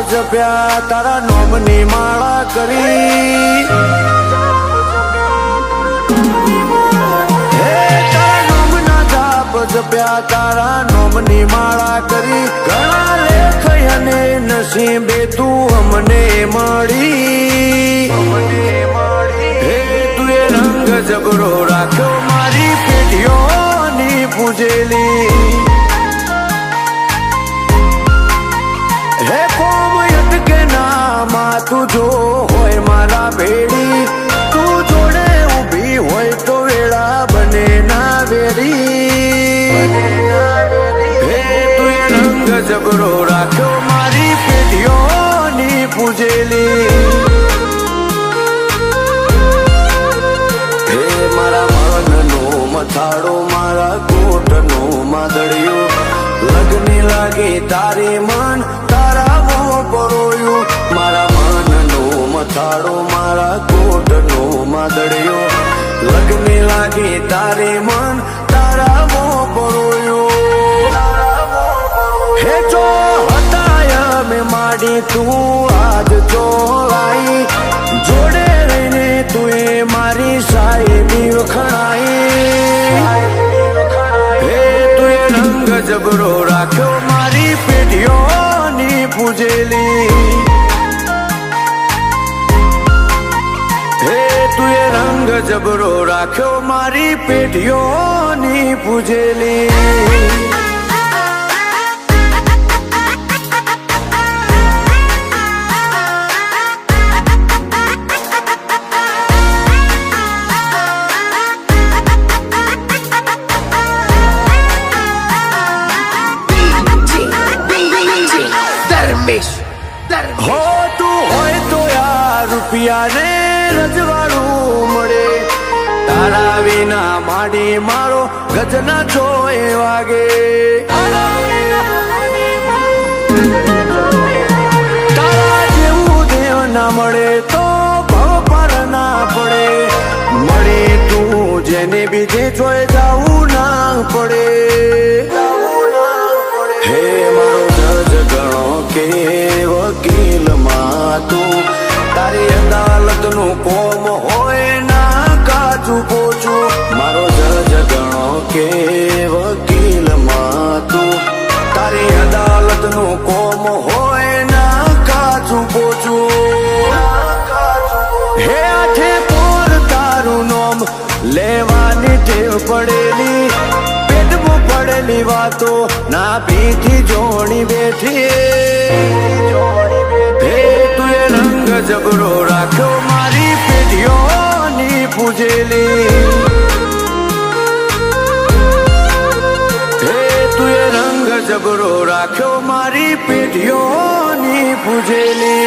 જપ્યા તારા નોમની માળા કરી જપ્યા તારા નોમની માળા કરી ઘણા લેખ અને નસીબે તું અમને મળી હે તું એ રંગ જબરો રાખ્યો મારી પેઢીઓની પૂજેલી હે કોમ અટકે ના માં તું જો હોય મારા ભેડી તું જોડે ઊભી હોય તો વેળા બને ના વેરી જબરો રાખ્યો મારી પેઢીઓની પૂજેલી હે મારા મનનો મથાળો મારા કોટનો માદળિયો લગ્ની લાગે તારે મન તારા મોં પરોયું મારા મનનો મથાળો મારા કોટનો માદળિયો લગ્ની લાગે તારે મન તારા મોં પરોયું હે જો હતાય મેં માડી તું આજ જો આવી જોડે રહીને તું એ મારી સાહેબી વખણાઈ હે તું એ રંગ જબરો રાખ્યો મારી પેઢીઓની પૂજેલી હે તું એ રંગ જબરો રાખ્યો મારી પેઢીઓની પૂજેલી હો તું હોય તો યાર રૂપિયા ને રજવાડું મળે તારા વિના માડી મારો ગજના જોએ વાગે તારા જેવું દેવ ના મળે તો ભવ પર ના પડે મળે તું જેને બીજે જોઈ જાવું ના પડે હે મારો જજ ગણો કે વકીલ માં તું તારી અદાલત નું કોમ હોય ના કાચું પોચું મારો જજ ગણો કે વકીલ માં તું તારી અદાલત નું કોમ હોય ના કાચું પોચું હે આઠે પોર તારું નોમ લેવાની ટેવ પડેલી પેટમાં પડેલી વાતો ના પીઠી જોણી બેઠી હે તું એ રંગ જબરો રાખ્યો મારી પેઢીઓની પૂજેલી હે તું એ રંગ જબરો રાખ્યો મારી પેઢીઓની પૂજેલી